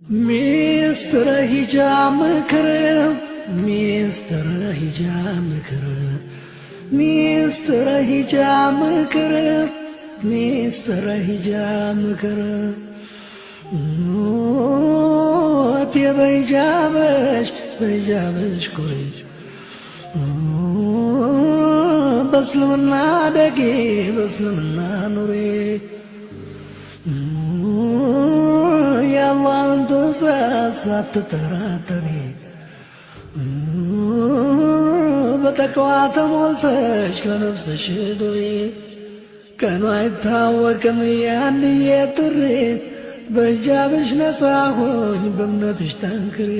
ሚስጥረ ሂጃብ ምክር ሚስጥረ ሂጃብ ምክር ሚስጥረ ሂጃብ ምክር ሚስጥረ ሂጃብ ምክር በሂጃብሽ ኩሪሽ በእስልምና ደጌ በእስልምና ኑሪ የአላህን ትእዛዝ ሳትጠራጠሪ በተቅዋ ተሞልተሽ ለነፍስሽ ዱሪ። ቀኑ አይታወቅም ያንዬ ጥሪ በሂጃብሽ ነፃ ሆኝ በእምነትሽ ጠንክሪ።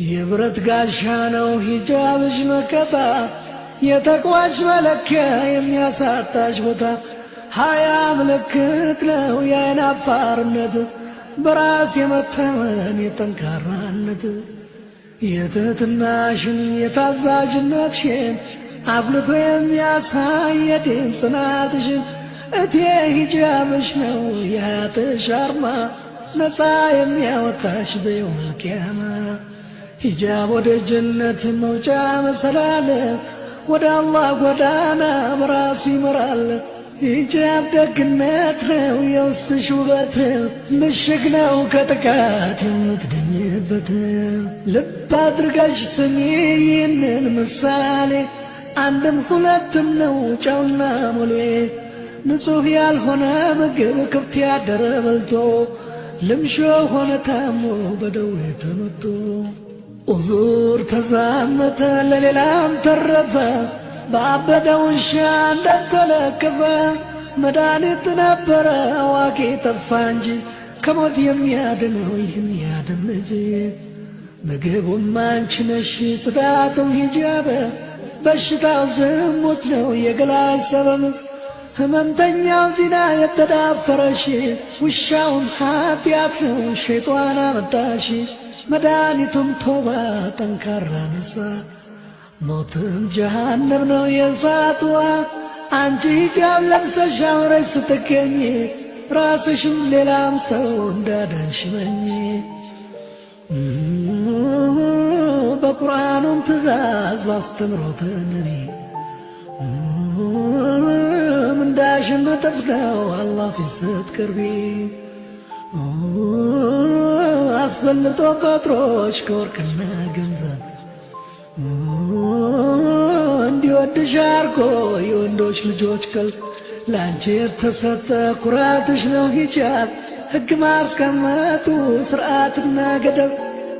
የብረት ጋሻ ነው ሂጃብሽ መከታ የተቅዋሽ መለኪያ የሚያሳጣሽ ቦታ ሀያ ምልክት ነው የዓይን አፋርነት በራስ የመተመን የጠንካራነት የትህትናሽን የታዛዥነትሽን አጉልቶ የሚያሳይ የዲን ጽናትሽን እቴ ሂጃብሽ ነው የሀያትሽ አርማ ነፃ የሚያወጣሽ በየውመል ቂያማ። ሂጃብ ወደ ጀነት መውጫ መሰላል ወደ አላህ ጎዳና በራሱ ይመራል። ሂጃብ ደግነት ነው የውስጥሽ ውበት ምሽግ ነው ከጥቃት የምትድኝበት። ልብ አድርገሽ ስሚ ይህንን ምሳሌ አንድም ሁለትም ነው ጨውና ሞሌ። ንጹሕ ያልሆነ ምግብ ክፍት ያደረ በልቶ ልምሾ ሆነ ታሞ በደዌ ተመቶ ኡዙር ተዛመተ ለሌላም ተረፈ ባበደ ውሻ እንደተለከፈ መድኃኒት ነበረ አዋቂ ጠፋ እንጂ ከሞት የሚያድነው ይህን ያድን ልጅ። ምግቡም አንቺ ነሽ ጽዳቱም ሂጃብ በሽታው ዝሙት ነው የገላሽ ሰበብ። ህመምተኛው ዚና የተዳፈረሽ ውሻውን ኃጢአት ነው ሸይጧን አመጣሽ። መድኃኒቱም ቶባ ጠንካራ ነሳ ሞትም ጀሃነም ነው የእሳትዋ። አንቺ ሂጃብ ለብሰሽ አምረሽ ስትገኝ ራስሽም ሌላም ሰው እንዳዳንሽ መኝ። በቁርአኑም ትእዛዝ ባስተምሮተ ነቢ ምንዳሽም እጥፍ ነው አላህ ፊት ስትቀርቢ። አስበልጦ ፈጥሮሽ ከወርቅና ገንዘብ እንዲወድሽ አርጎ የወንዶች ልጆች ቀልብ ለአንቺ የተሰጠ ኩራትሽ ነው ሂጃብ። ሕግ ማስቀመጡ ሥርዓትና ገደብ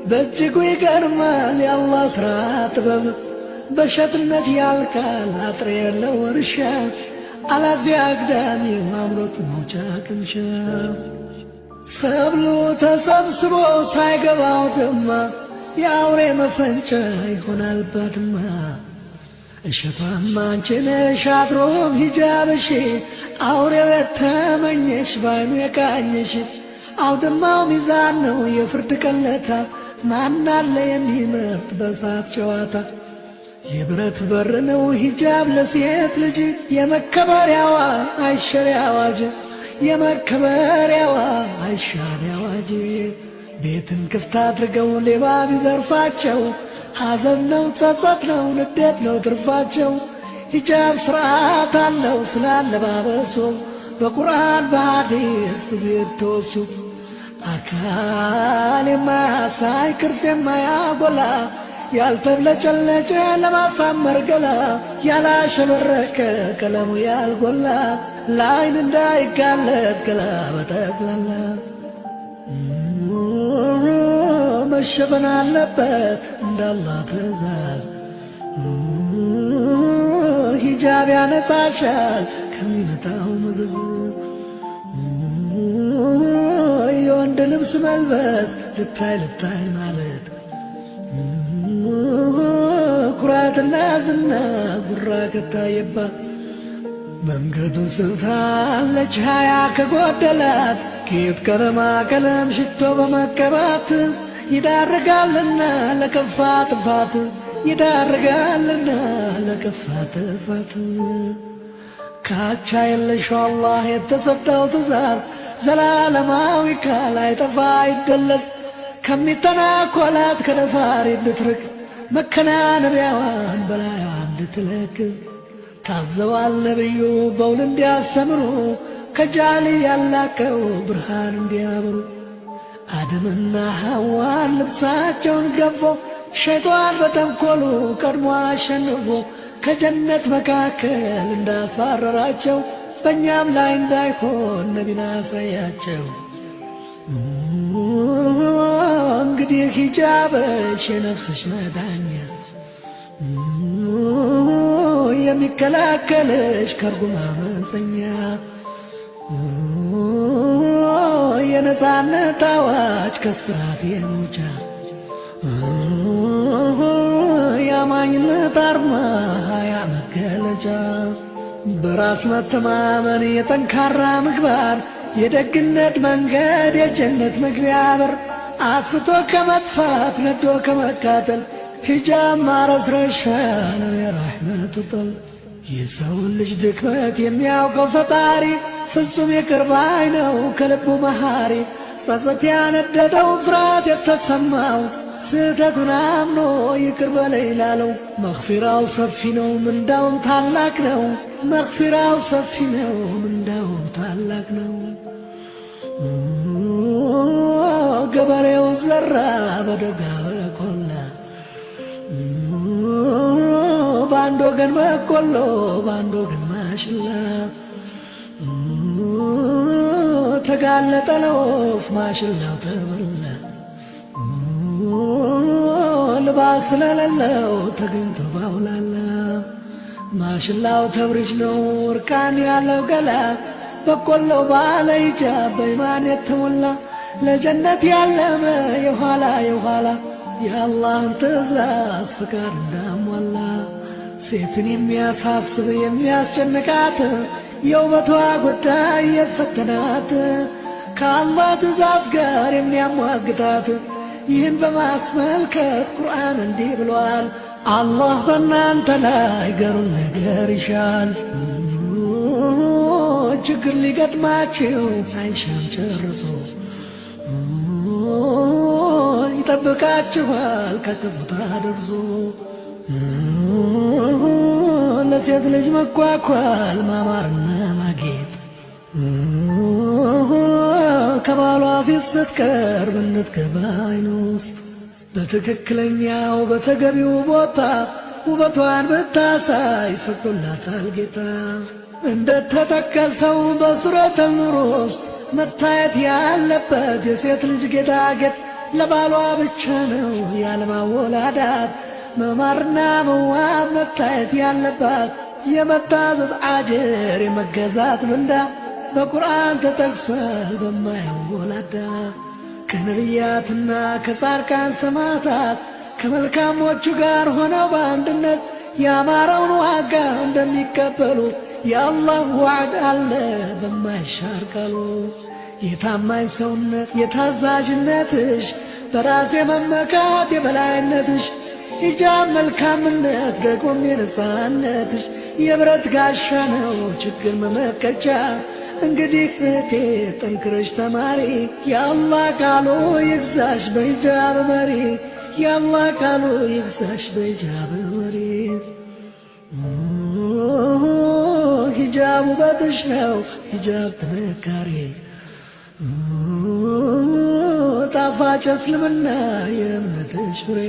በእጅጉ ይገርማል የአላህ ሥራ ጥበብ። በሸትነት ያልቃል አጥር የለው እርሻ አላፊ አግዳሚ ማምሮት መውጫ ቅምሻ። ሰብሉ ተሰብስቦ ሳይገባው ደማ የአውሬ መፈንጫ ይሆናል ባድማ። እሸቷም አንቺ ነሽ አድሮም ሂጃብሽ አውሬው የተመኘሽ ባይኑ የቃኘሽ። አውድማው ሚዛን ነው የፍርድ ቀለታ ማናለ የሚመርጥ በሳት ጨዋታ። የብረት በር ነው ሂጃብ ለሴት ልጅ የመከበሪያዋ አይሸሪ አዋጅ የመከበሪያዋ አይሻሪ አዋጅ። ቤትን ክፍት አድርገው ሌባ ቢዘርፋቸው ሐዘን ነው ጸጸት ነው ንዴት ነው ትርፋቸው። ሂጃብ ሥርዓት አለው ስላለባበሶ በቁርአን በሐዲስ ብዙ የተወሱ። አካል የማያሳይ ቅርጽ የማያጎላ ያልተብለጨለጨ ለማሳመር ገላ ያላሸበረቀ ቀለሙ ያልጎላ ለዓይን እንዳይጋለጥ ገላ በጠቅላላ መሸፈን አለበት እንዳላህ ትእዛዝ። ሂጃብ ያነጻሻል ከሚመጣው መዘዝ። የወንድ ልብስ መልበስ ልታይ ልታይ ማለት ኩራትና ዝና ጉራ ከታየባት መንገዱ ስታለች ሀያ ከጎደላት ጌጥ ቀለማ ቀለም ሽቶ በመቀባት ይዳርጋልና ለከፋ ጥፋት ይዳርጋልና ለከፋ ጥፋት ካቻ የለሽው አላህ የተሰጠው ትእዛዝ ዘላለማዊ ካላይጠፋ አይደለስ ከሚተናኮላት ከደፋሪ እንድትርቅ መከናነቢያዋን በላይዋ እንድትለክ ታዘዋል ነቢዩ በውል እንዲያስተምሩ ከጃሊ ያላቀው ብርሃን እንዲያበሩ አደምና ሐዋን ልብሳቸውን ገፎ ሸይጣን በተንኰሉ ቀድሞ አሸንፎ ከጀነት መካከል እንዳስባረራቸው በእኛም ላይ እንዳይሆን ነቢን አሳያቸው። እንግዲህ ሂጃብሽ የነፍስሽ መዳኛ የሚከላከልሽ ከርጉም አመፀኛ የነፃነት አዋጅ ከስራት የመውጫ የአማኝነት አርማ ሀያ መገለጫ በራስ መተማመን የጠንካራ ምግባር የደግነት መንገድ የጀነት መግቢያ በር አጥፍቶ ከመጥፋት ነዶ ከመቃጠል ሂጃብ ማረስረሻ ነው የራሕመቱ ጠል የሰውን ልጅ ድክመት የሚያውቀው ፈጣሪ ፍጹም ይቅር ባይ ነው ከልቡ መሐሪ ጸጸት ያነደደው ፍርሃት የተሰማው ስህተቱን አምኖ ይቅር በለኝ ላለው መግፊራው ሰፊ ነው ምንዳውም ታላቅ ነው። መግፊራው ሰፊ ነው ምንዳውም ታላቅ ነው። ገበሬው ዘራ በደጋ በቆላ በአንድ ወገን በቆሎ በአንድ ወገን ማሽላ ተጋለጠ ለወፍ ማሽላው ተበላ ልባስ ስለሌለው ተገኝቶ ባውላላ ማሽላው ተብሪጅ ነው እርቃን ያለው ገላ በቆሎው ባለ ሂጃብ በኢማን የተሞላ ለጀነት ያለመ የኋላ የኋላ የአላህን ትእዛዝ ፍቃድ እንዳሟላ ሴትን የሚያሳስብ የሚያስጨንቃት የውበቷ ጉዳይ የፈተናት ከአላህ ትእዛዝ ጋር የሚያሟግታት ይህን በማስመልከት ቁርአን እንዲህ ብሏል። አላህ በእናንተ ላይ ገሩን ነገር ይሻል ችግር ሊገጥማችሁ አይሻም ጨርሶ ይጠብቃችኋል ከክፉታ ደርሶ ለሴት ልጅ መኳኳል ማማርና ማጌጥ ከባሏ ፊት ስትቀርብ እንድትገባ ዓይን ውስጥ በትክክለኛው በተገቢው ቦታ ውበቷን ብታሳይ ፈቅዶላታል ጌታ። እንደተጠቀሰው በሱረቱል ኑር ውስጥ መታየት ያለበት የሴት ልጅ ጌጣጌጥ ለባሏ ብቻ ነው ያለማወላዳት መማርና መዋብ መታየት ያለባት የመታዘዝ አጅር የመገዛት ምንዳ በቁርአን ተጠቅሷል በማያወላዳ ከነቢያትና ከጻድቃን ሰማዕታት ከመልካሞቹ ጋር ሆነው በአንድነት ያማረውን ዋጋ እንደሚቀበሉ የአላህ ዋዕድ አለ በማይሻር ቃሉ። የታማኝ ሰውነት የታዛዥነትሽ በራስ የመመካት የበላይነትሽ ሂጃብ መልካምነት ደግሞም የነፃነትሽ የብረት ጋሻ ነው ችግር መመከቻ። እንግዲህ እህቴ ጠንክረሽ ተማሪ የአላህ ቃሉ ይግዛሽ በሂጃብ መሪ የአላህ ቃሉ ይግዛሽ በሂጃብ መሪ። ሂጃብ ውበትሽ ነው ሂጃብ ጥንካሬ ጣፋጭ እስልምና የእምነትሽ ፍሬ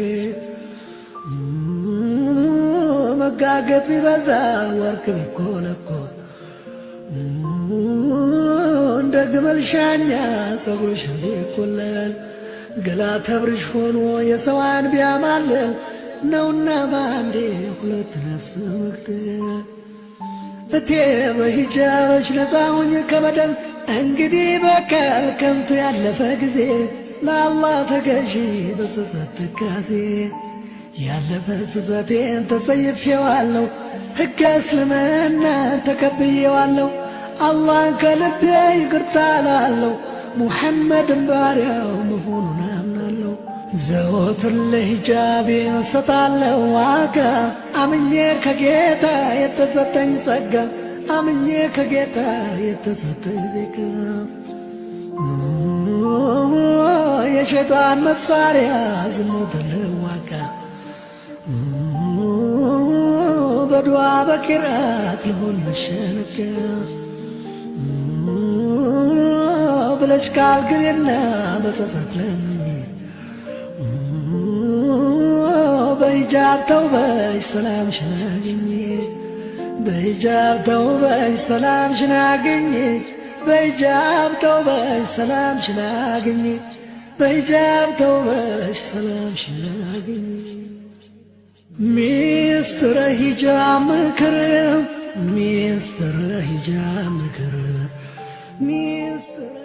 መጋገጥ ቢበዛ ወርቅ ቢኮለኮል እንደ ግመል ሻኛ ፀጉርሽ ቢቆለል ገላ ተብርሽ ሆኖ የሰዋን ቢያማልል ነውና ባንዴ ሁለት ነፍስ መግደል። እቴ በሂጃብሽ ነፃ ሁኝ ከበደል እንግዲህ በቀል ከንቱ ያለፈ ጊዜ ለአላህ ተገዢ በጸጸት ትካዜ ያለፈ ስህተቴን ተጸይፌዋለሁ ሕገ እስልምና ተቀብዬዋለሁ አላህን ከልቤ ይቅርታ እላለሁ ሙሐመድን ባሪያው መሆኑን አምናለሁ ዘወትር ለሂጃቤ እሰጣለሁ ዋጋ አምኜ ከጌታ የተሰጠኝ ጸጋ አምኜ ከጌታ የተሰጠኝ ዜጋ የሸይጣን መሳሪያ ዝሙት ልዋጋ በዱዓ በቂራት ልሆን መሸነጋ ብለሽ ቃል ግቢና በጸጸት ለምኝ በሂጃብ ተውበሽ ሰላምሽን አግኝ በሂጃብ ተውበሽ ሰላምሽን አግኝ በሂጃብ ተውበሽ ሰላምሽን አግኝ በሂጃብ ተውበሽ ሰላምሽን አግኝ ሚስጥረ ሂጃብ ምክር ሚስጥረ ሂጃብ ምክር ሚስጥረ